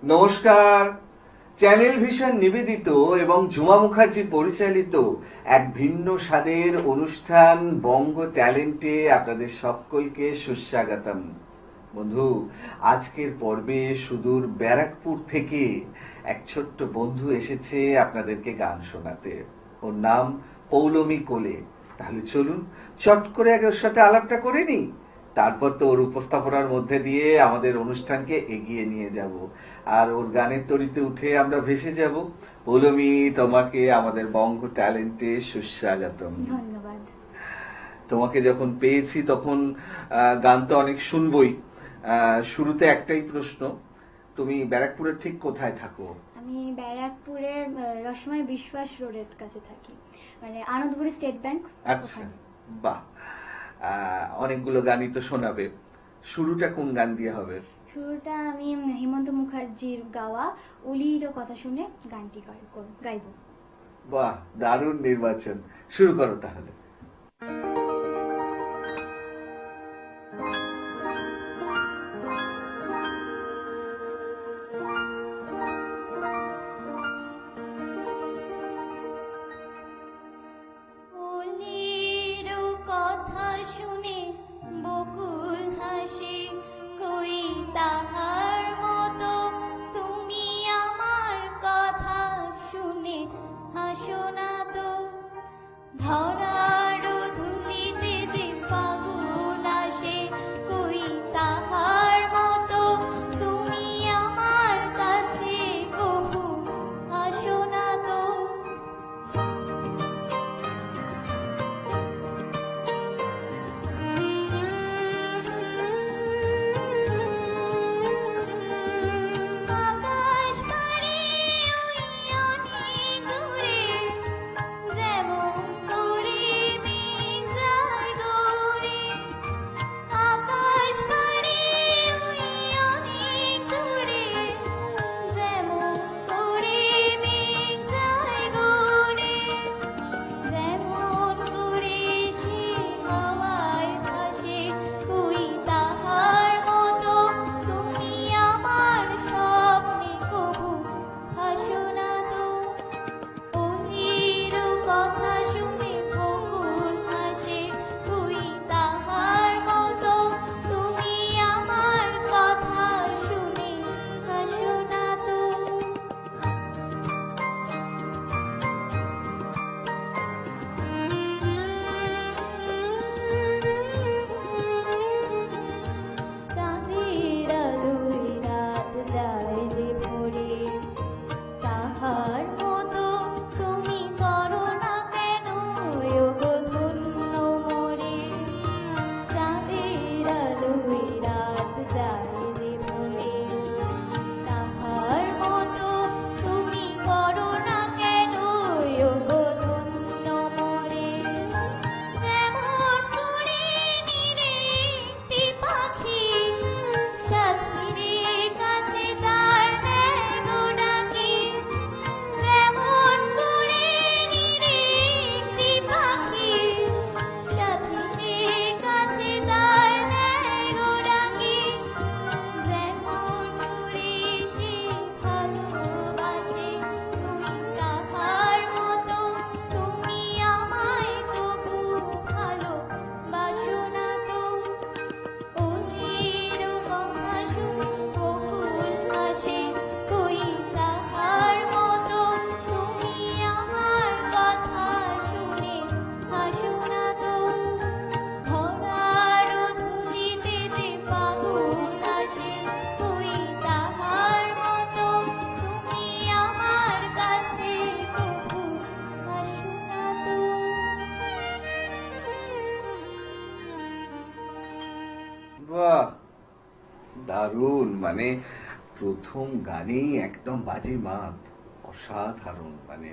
নমস্কার। Channel vision নিবেদিত এবং ঝুমা মুখার্জি পরিচালিত এক ভিন্ন স্বাদের অনুষ্ঠান বঙ্গ ট্যালেন্টে আপনাদের সকলকে সুস্বাগতম। বন্ধু, আজকের পর্বে সুদূর ব্যারাকপুর থেকে এক ছোট্ট বন্ধু এসেছে আপনাদেরকে গান শোনাতে। ওর নাম পৌলমী কোলে। তাহলে চলুন চট করে আগে ওর সাথে আলাপটা করে নিই, তারপর তো ওর উপস্থাপনার মধ্যে দিয়ে আমাদের অনুষ্ঠানকে এগিয়ে নিয়ে যাব আর ওর গানের তরিতে উঠে আমরা ভেসে যাব। পৌলমী, তোমাকে আমাদের বঙ্গ ট্যালেন্টে সুস্বাগতম। ধন্যবাদ। তোমাকে যখন পেয়েছি তখন গান তো অনেক শুনবই। শুরুতে একটাই প্রশ্ন, তুমি ব্যারাকপুরের ঠিক কোথায় থাকো? আমি ব্যারাকপুরের রসময় বিশ্বাস রোডের কাছে থাকি, মানে আনন্দপুরি স্টেট ব্যাংক। আচ্ছা, বাহ। অনেকগুলো গানই তো শোনাবে, শুরুটা কোন গান দিয়ে হবে? শুরুটা আমি হেমন্ত মুখার্জির গাওয়া উলির কথা শুনে গানটি গাইব। বাহ, দারুণ নির্বাচন। শুরু করো তাহলে। উলির কথা শুনে বকুল হাসে, কই তাহার মতো তুমি আমার কথা শুনে হাসো না তো। ধরার ধুলিতে যে ফাগুন আসে, কই তাহার মতো তুমি আমার কাছে কহু হাসো না তো। আকাশ পাড়ি ওই অনেক দূরে, যেমন করে মেঘ যায় দূরে। আকাশ পাড়ি ওই অনেক দূরে, যেমন করে মেঘ যায় দূরে। যেমন করে সে হাওয়ায় ভাসে, কই তাহার মতো তুমি আমার স্বপ্নে কবু হাসো না তো। অলির কথা শুনে বকুল হাসে, কই তাহার মতো তুমি আমার কথা শুনে হাসো না তো। চাঁদের আলোয় রাত যায় যে ভোরে, তাহার মতো তুমি করো না কেন ওগো ধন্য মোরে। চাঁদের আলোয় রাত যায় যে ভোরে, তাহার মতো তুমি করো না কেন ওগো ধন্য মোরে। যেমন করে নিরে একটি পাখি, সাথীরে কাছে তার নেয় গো ডাকি। যেমন করে নিরে একটি পাখি, সাথীরে কাছে তার নেয় গো ডাকি। যেমন করে সে ভালোবাসে, কই তাহার মতো তুমি আমায় তবু ভালোবাসো না তো। অলির কথা শুনে বকুল হাসে, কই তাহার মতো তুমি আমার কথা শুনে হাসো না তো। ধরার ধুলিতে যে ফাগুন আসে, কই তাহার মতো তুমি আমার কাছে কবু হাসো না তো। বাহ, দারুণ। মানে প্রথম গানেই একদম বাজিমাত, অসাধারণ। মানে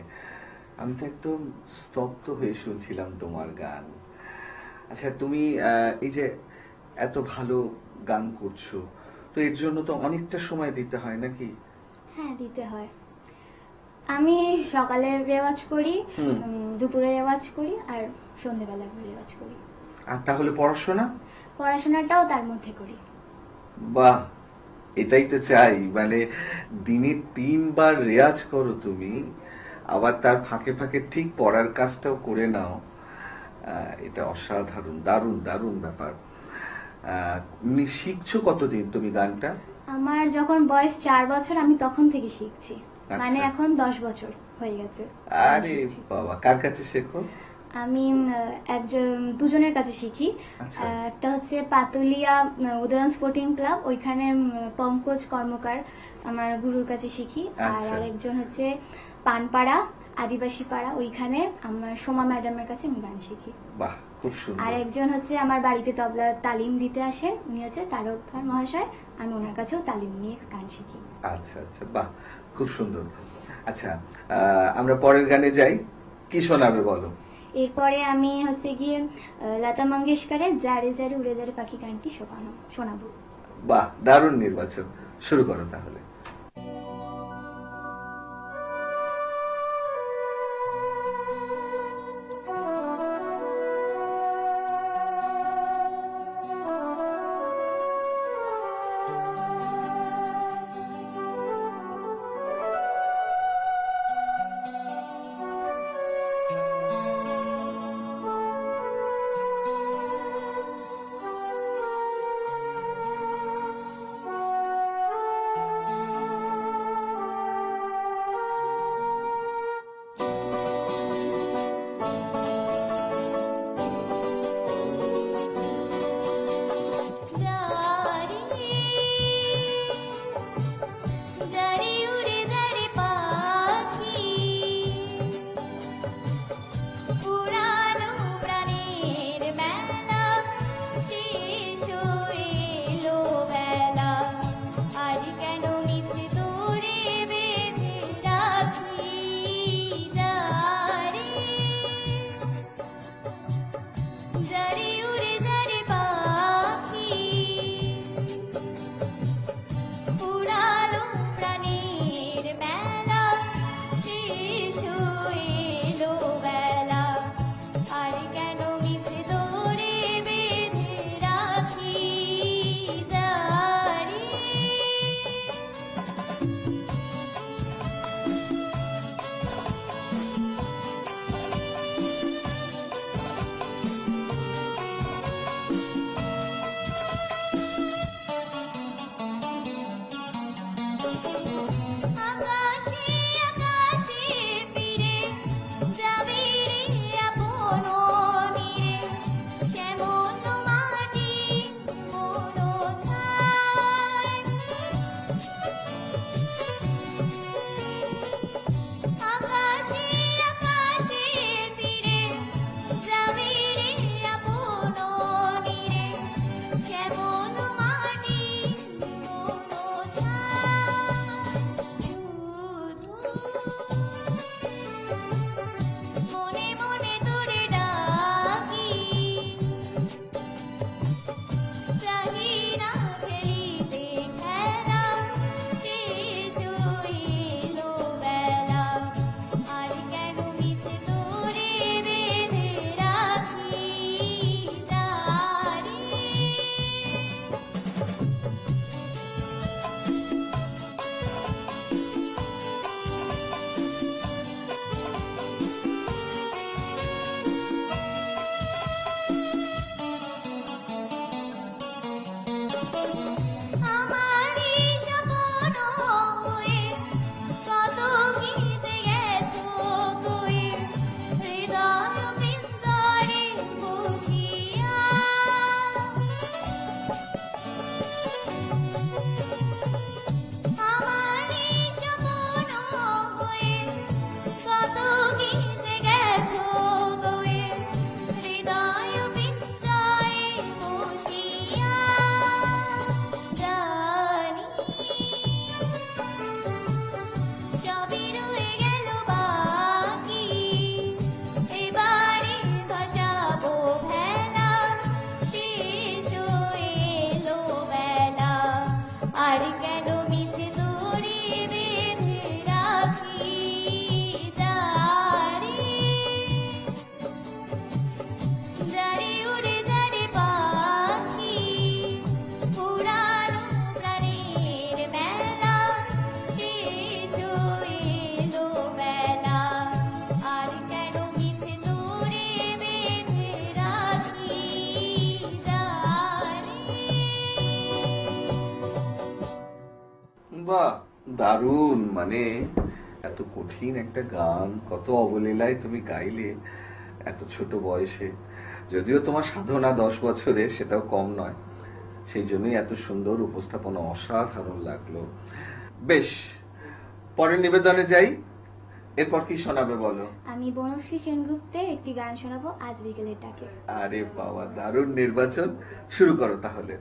আমি তো একদম স্তব্ধ হয়ে শুনছিলাম তোমার গান। আচ্ছা, তুমি এই যে এত ভালো গান করছো, তো এর জন্য তো অনেকটা সময় দিতে হয় নাকি? হ্যাঁ, দিতে হয়। আমি সকালে রেওয়াজ করি, হুম। দুপুরে রেওয়াজ করি, আর সন্ধ্যেবেলা রেওয়াজ করি। আর তাহলে পড়াশোনা? পড়াশোনাটাও তার মধ্যে করি। বাহ, এটাই তো চাই, মানে দিনে 3 বার রেয়াজ করো তুমি, আবার তার ফাঁকে ফাঁকে ঠিক পড়ার কাজটাও করে নাও। এটা অসাধারণ, দারুণ দারুণ ব্যাপার। শিখছো কতদিন তুমি গানটা? আমার যখন বয়স 4 বছর আমি তখন থেকে শিখছি, আচ্ছা। মানে এখন 10 বছর হয়ে গেছে আরে শিখছি। বাবা, কার কাছে শেখো? আমি দুজনের কাছে শিখি। আচ্ছা। একটা হচ্ছে পাতুলিয়া উদয়ন স্পোর্টিং ক্লাব, ওইখানে পঙ্কজ কর্মকার আমার গুরুর কাছে শিখি। আর আচ্ছা। আরেকজন হচ্ছে পানপাড়া আদিবাসী পাড়া, ওইখানে আমার সোমা ম্যাডামের কাছে আমি গান শিখি। বাহ, খুব সুন্দর। আর একজন হচ্ছে আমার বাড়িতে তবলা তালিম দিতে আসেন, উনি হচ্ছে তারকধর মহাশয়, আমি ওনার কাছেও তালিম নিয়ে গান শিখি। আচ্ছা আচ্ছা, বাহ, খুব সুন্দর। আচ্ছা, আমরা পরের গানে যাই। কি শোনাবে বলো? এরপরে আমি হচ্ছে গিয়ে লতা মঙ্গেশকরের যারে যারে উড়ে যারে পাখি গানটি শোনাবো। বাহ, দারুণ নির্বাচন। শুরু করো তাহলে। যারে উড়ে যারে পাখি উড়ালো প্রাণের মেলা শেষ হইলো বেলা আর কেন মিছে তোরে বেঁধে রাখি যারে যারে উড়ে যারে পাখি উড়ালো প্রাণের মেলা শেষ হইলো বেলা আর কেন মিছে তোরে বেঁধে রাখি যারে আকাশে আকাশে ফিরে যাবে রে আপন নীরে কেমন মাটি মনো ছায় আকাশে আকাশে ফিরে যাবে রে আপন নীরে কেমন মাটি মনো ছায় মনে মনে তোরে ডাকি চাহি না খেলিতে খেলা শেষ হইলো বেলা আর কেন মিছে তোরে বেঁধে রাখি যারে আমারই স্বপ্ন হয়ে কত গীতে গেছো তুই হৃদয় বিস্তরে বসিয়া আমারই স্বপ্ন হয়ে কত গীতে গেছো তুই হৃদয় বিস্তরে বসিয়া বাহ, দারুণ। মানে এত কঠিন একটা গান কত অবলীলায় তুমি গাইলে এত ছোট বয়সে। যদিও তোমার সাধনা 10 বছরের, সেটাও কম নয়, সেই জন্যই এত সুন্দর উপস্থাপনা, অসাধারণ লাগলো। বেশ, পরের নিবেদনে যাই। এরপর কি শোনাবে বলো? আমি বনশ্রী সেনগুপ্তের একটি গান শোনাবো, আজ বিকেলের ডাকে। আরে বাবা, দারুণ নির্বাচন। শুরু করো তাহলে।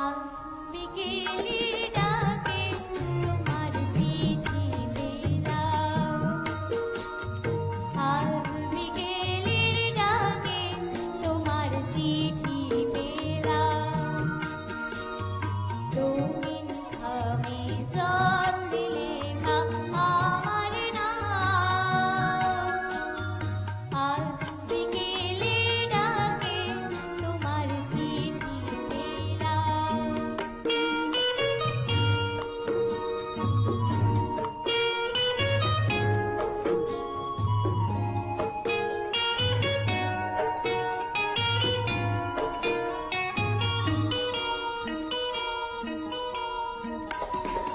আজ বিকেলের ডাকে তোমার চিঠি পেলাম, আজ বিকেলের ডাকে তোমার চিঠি পেলাম, রঙিন খামে জল লেখা আমার নাম, আজ বিকেলের ডাকে তোমার চিঠি পেলাম।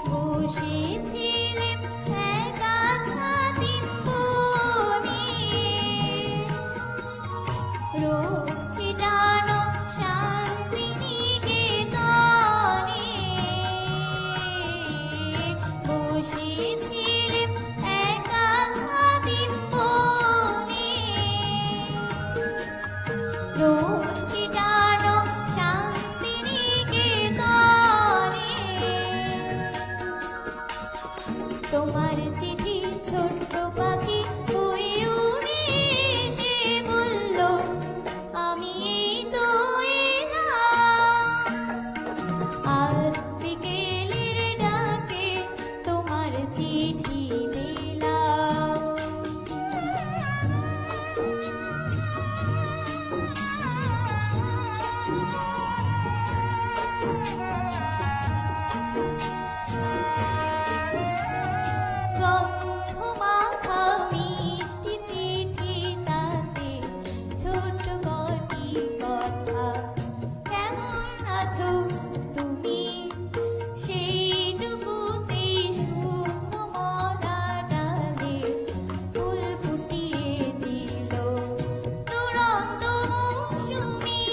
বসেছিলেম একা ছাতিম বনে, রোদ ছিটানো শান্তিনিকেতনে, বসেছিলেম একা ছাতিম বনে, রোদ ছিটানো শান্তিনিকেতনে, তোমার চিঠি ছোট্ট পাখি বয়ে উড়ে এসে বলল, আমি এই তো এলাম, আজ বিকেলের ডাকে তোমার চিঠি পেলাম। গন্ধ মাখা মিষ্টি চিঠি, তাতে ছোট কটি কথা, কেমন আছো তুমি, সেইটুকুতে শুকনো মরা ডালে ফুল ফুটিয়ে দিল দুরন্ত মৌসুমী।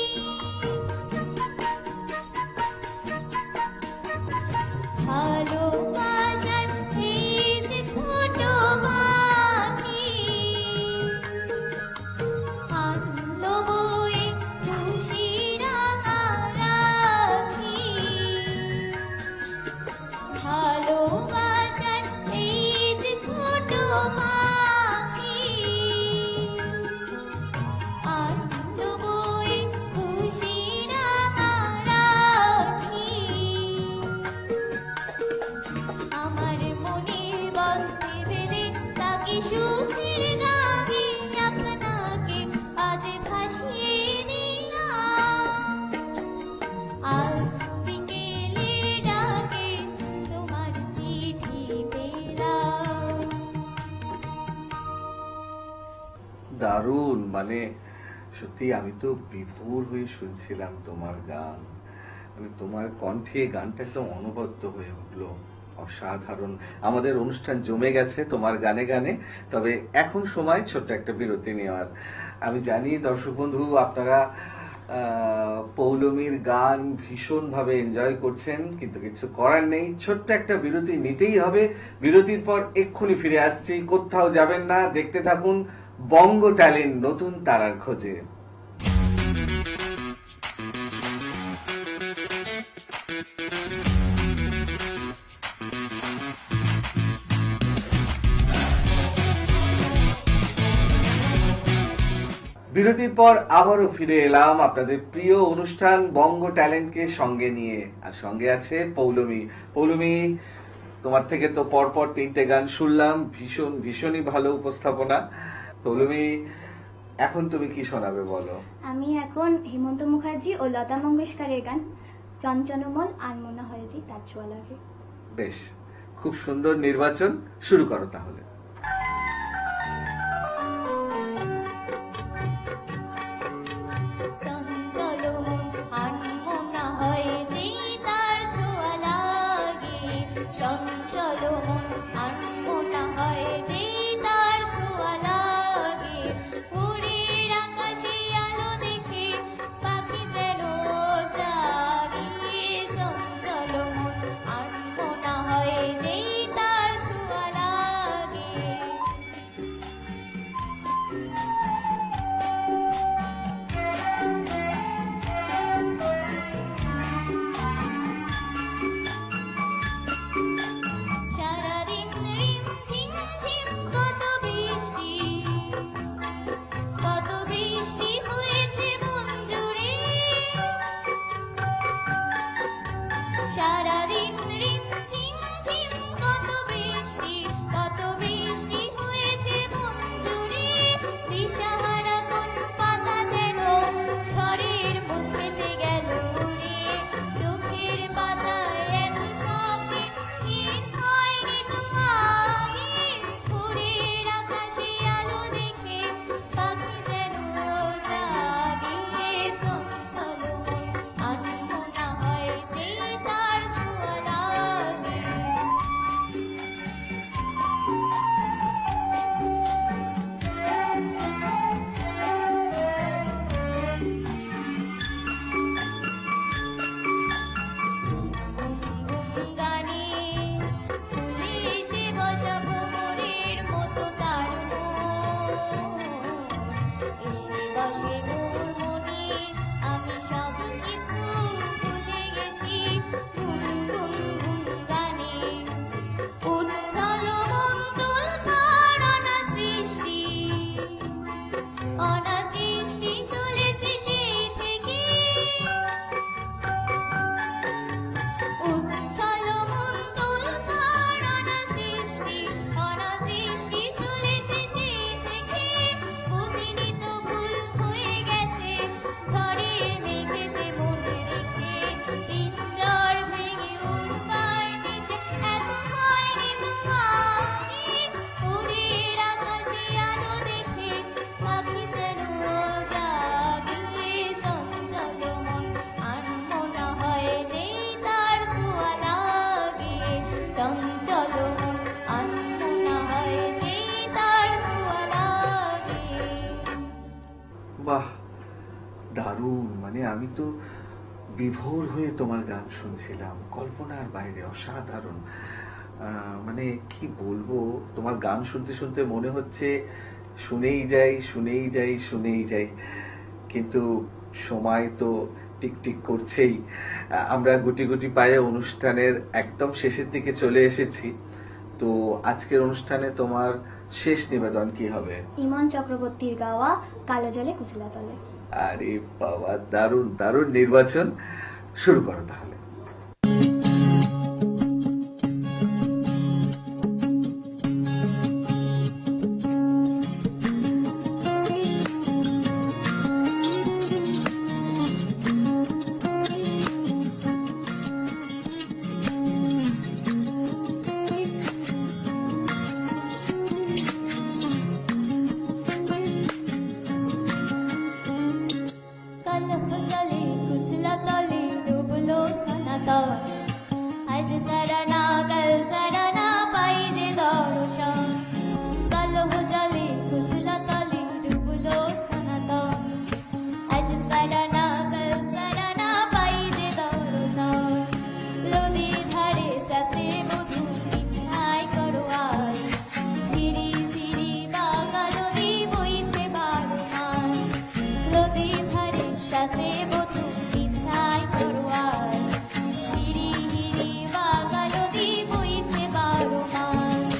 ভালোবাসার এই যে ছোট পাখি, আনলো বয়ে খুশি রাঙা রাখি, ভালোবাসার এই যে ছোট পাখি, আনলো বয়ে খুশি রাঙা রাখি, আমার মনের বন্ধে বেঁধে তাকে সুখের গানে আপনাকে আজ ভাসিয়ে দিলাম, আজ বিকেলের ডাকে তোমার চিঠি পেলাম। দারুণ। মানে সত্যি আমি তো বিভোর হয়ে শুনছিলাম তোমার গান। মানে তোমার কণ্ঠে গানটা একদম অনবদ্য হয়ে উঠলো, অসাধারণ। আমাদের অনুষ্ঠান জমে গেছে তোমার গানে গানে। তবে এখন সময় ছোট্ট একটা বিরতি নেওয়ার। আমি জানি দর্শক বন্ধু আপনারা পৌলমীর গান ভীষণভাবে এনজয় করছেন, কিন্তু কিছু করার নেই, ছোট্ট একটা বিরতি নিতেই হবে। বিরতির পর এক্ষুনি ফিরে আসছি, কোথাও যাবেন না, দেখতে থাকুন বঙ্গ ট্যালেন্ট নতুন তারার খোঁজে। বিরতির পর আবারও ফিরে এলাম আপনাদের প্রিয় অনুষ্ঠান বঙ্গ ট্যালেন্টকে সঙ্গে নিয়ে, আর সঙ্গে আছে পৌলমী। পৌলমী, তোমার থেকে তো পরপর 3টে গান শুনলাম, ভীষণই ভালো উপস্থাপনা। পৌলমী, এখন তুমি কি শোনাবে বলো? আমি এখন হেমন্ত মুখার্জি ও লতা মঙ্গেশকরের গান চঞ্চলমন আনমনা হয়েছি তার ছোঁয়া লাগে। বেশ, খুব সুন্দর নির্বাচন, শুরু করো তাহলে। চঞ্চল মন আনমনা হয় যে তার ছোঁয়া লাগে, চঞ্চল মন আনমনা হয় যে তার ছোঁয়া লাগে। ভোরের আকাশে আলো দেখে পাখি যেন জাগে, চঞ্চল মন আনমনা হয় যে তার ছোঁয়া লাগে। সারাদিন রিমঝিম ঝিম কত বৃষ্টি, কত বৃষ্টি হয়েছে মন জুড়ে। সারাদিন রিমঝিম ঝিম কত বৃষ্টি, কত বৃষ্টি হয়েছে মন জুড়ে। দিশাহারা কোন পাতা যেন ঝড়ের মুখ পেতে গেল উড়ে। চোখের পাতায় এত স্বপ্নে ক্ষীণ হয়নি তো আগে। ভোরের আকাশে আলো দেখে পাখি যেন জাগে, চঞ্চল মন আনমনা হয় যে তার ছোঁয়া লাগে। গানে ফুলে এসে বসা ভ্রমরের মতো তার মন, এসে বসে মোর মনে, আমি সব কিছু ভুলে গেছি। গুন গুন গুন গানে উচ্ছল মন তোলপাড় অনাসৃষ্টি, অনাসৃষ্টি চলেছে সেই থেকে। উচ্ছল মন তোলপাড় অনাসৃষ্টি, অনাসৃষ্টি চলেছে সেই থেকে। বুঝিনি তো ভুল হয়ে গেছে ঝড়ের মেঘেতে মন রেখে। পিঞ্জর ভেঙে উড়বার নেশে এত হয়নি তো আগে। ভোরের আকাশে আলো দেখে পাখি যেন জাগে, চঞ্চল মন আনমনা হয় যে তার ছোঁয়া লাগে, চঞ্চল মন আনমনা হয় যে তার ছোঁয়া লাগে। বাহ, দারুণ! মানে আমি তো বিভোর হয়ে তোমার গান শুনছিলাম, কল্পনার বাইরে, অসাধারণ। মানে কি বলবো, তোমার গান শুনতে শুনতে মনে হচ্ছে শুনেই যাই শুনেই যাই শুনেই যাই, কিন্তু সময় তো টিকটিক করছেই। আমরা গুটি গুটি পায়ে অনুষ্ঠানের একদম শেষের দিকে চলে এসেছি। তো আজকের অনুষ্ঠানে তোমার শেষ নিবেদন কি হবে? ইমন চক্রবর্তীর গাওয়া কালো জলে কুচলা তলে। আরে বাবা, দারুণ দারুণ নির্বাচন, শুরু করো তাহলে। কালো জলে কুচলা তলে ডুবলো সনাতন, আজ যারা না কাল যারা না পাই যে দর্শন। কালো জলে কুচলা তলে ডুবলো সনাতন, আজ যারা না কাল যারা না পাই যে দর্শন। নদীর ধারে চাষে মধু পিছাই করোয়াই, ঝিরি ঝিরি বাগা নদী বইছে বারো মাস। নদীর ধারে চাষে মধু পিছাই করোয়াই, ঝিরি হিরি বাগা নদী বইছে বারো মাস।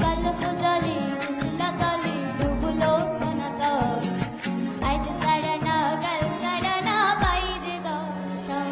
কালো জলে কুচলা তলে ডুবলো সনাতন, আজ তারা না কাল তারা না পাই যে দর্শন।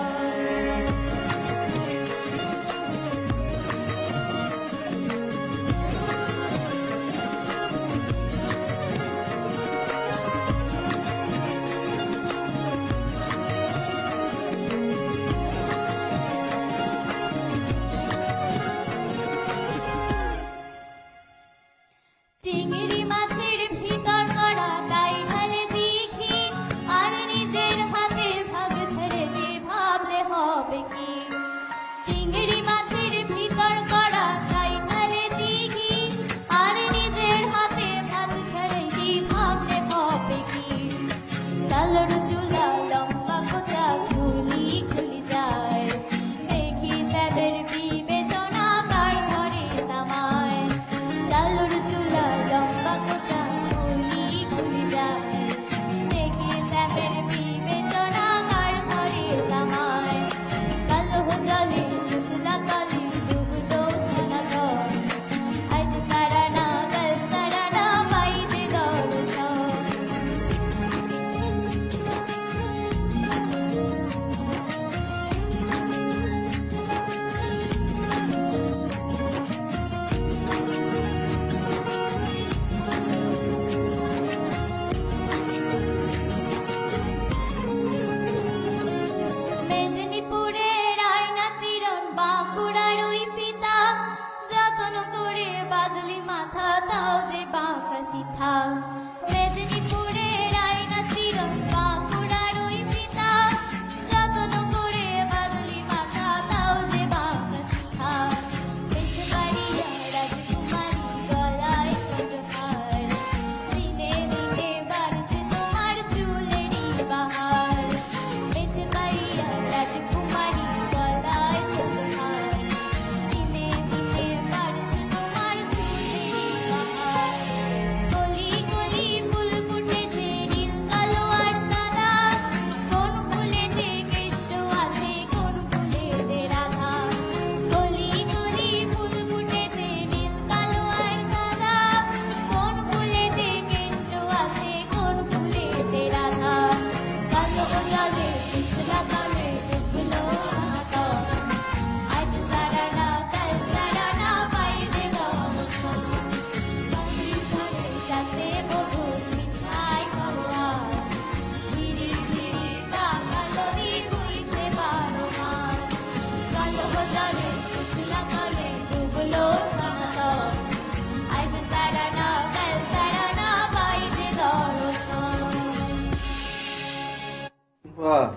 বাহ,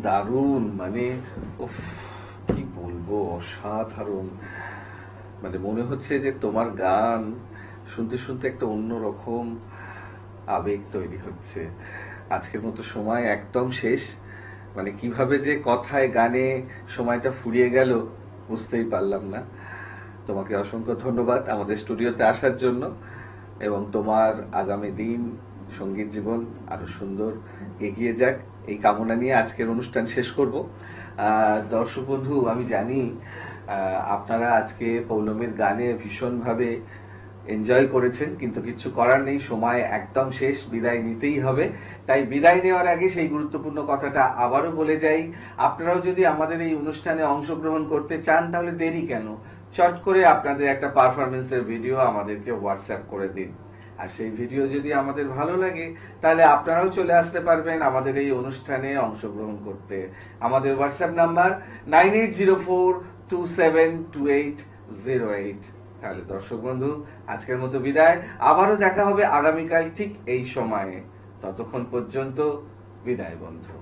দারুণ, মানে উফ, কি বলবো, অসাধারণ। মানে মনে হচ্ছে যে তোমার গান শুনতে শুনতে একটা অন্যরকম আবেগ তৈরি হচ্ছে। আজকের মতো সময় একদম শেষ, মানে কিভাবে যে কথায় গানে সময়টা ফুরিয়ে গেল বুঝতেই পারলাম না। তোমাকে অসংখ্য ধন্যবাদ আমাদের স্টুডিওতে আসার জন্য, এবং তোমার আগামী দিন, সঙ্গীত জীবন আরো সুন্দর এগিয়ে যাক এই কামনা নিয়ে আজকের অনুষ্ঠান শেষ করব। দর্শক বন্ধু, আমি জানি আপনারা আজকে পৌলমীর গানে ভীষণভাবে এনজয় করেছেন, কিন্তু কিছু করার নেই, সময় একদম শেষ, বিদায় নিতেই হবে। তাই বিদায় নেওয়ার আগে সেই গুরুত্বপূর্ণ কথাটা আবারও বলে যাই, আপনারাও যদি আমাদের এই অনুষ্ঠানে অংশগ্রহণ করতে চান তাহলে দেরি কেন, চট করে আপনাদের একটা পারফরমেন্সের ভিডিও আমাদেরকে হোয়াটসঅ্যাপ করে দিন। আর সেই ভিডিও যদি আমাদের ভালো লাগে তাহলে আপনারাও চলে আসতে পারবেন আমাদের এই অনুষ্ঠানে অংশগ্রহণ করতে। আমাদের হোয়াটসঅ্যাপ নাম্বার 9804272808। তাহলে দর্শক বন্ধু, আজকের মতো বিদায়, আবারও দেখা হবে আগামীকাল ঠিক এই সময়ে। ততক্ষণ পর্যন্ত বিদায় বন্ধু।